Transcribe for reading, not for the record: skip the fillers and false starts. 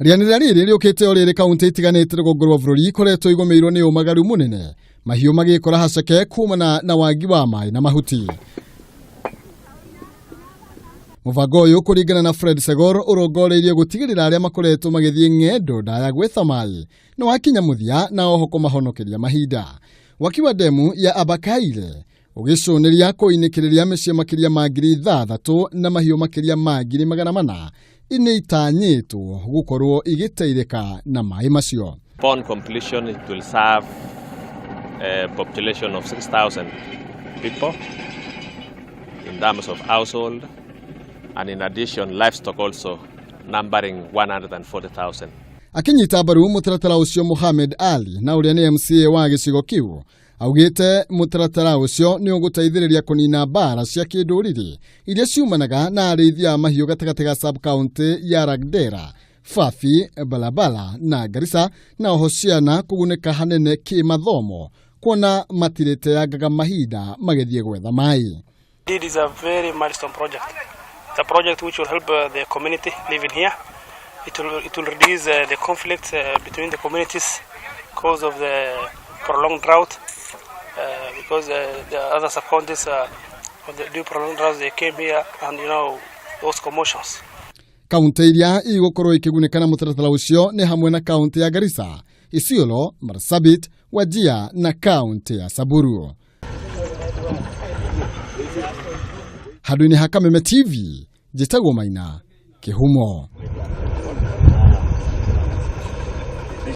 Rianira riri riukite orire kaunti itiganite rugongo rwa bururi ikoretwo igumiirwo ni umagaru munene mahiu magikora haceke kuumana na wagi wa maaĩ na mahuti. Muvango uyu kuringana na Fred Segor urongoreirie gutigirira aria makoretwo magithie ng'endo ndaya gwetha maaĩ no wakinya muthia na oho kumahonokeria mahinda. Waki wa demu ya Abakaire ugiconeria kuinikiriria mĩciĩ makiria ma 6,000 na mahiu makiria ma 400 ini itanyitwo gukorwo igiteirika na maaĩ macio. Upon completion, it will serve a population of 6,000 people in terms of household, and in addition livestock also numbering 140,000. Akinyita mbaru mutaratara ucio Mohamed Ali na uria ni MCA wa gicigo kiu augite mutaratara ucio ni uguteithiriria kunina mbara cia kinduriri iria ciumanaga na arĩithia mahiũ gatagati ga sub county ya Ragdera, Fafi, Balabala na Garissa na oho ciana kugunĩka hanene kimathomo kuona matirĩte yangaga mahinda magithie gwetha maaĩ. This is a very milestone project. It's a project which will help the community living here. It will reduce the conflict between the communities because of the prolonged drought. Because the other sub-counties due prolonged drought, they came here and those commotions. Kaunti iria igukorwo ikigunika na mutaratara ucio ni hamwe na kaunti ya Garissa, Isiolo, Marsabit, Wajir na kaunti ya Samburu. Haduni Hakameme TV, Jitagwo Maina, Kihumo.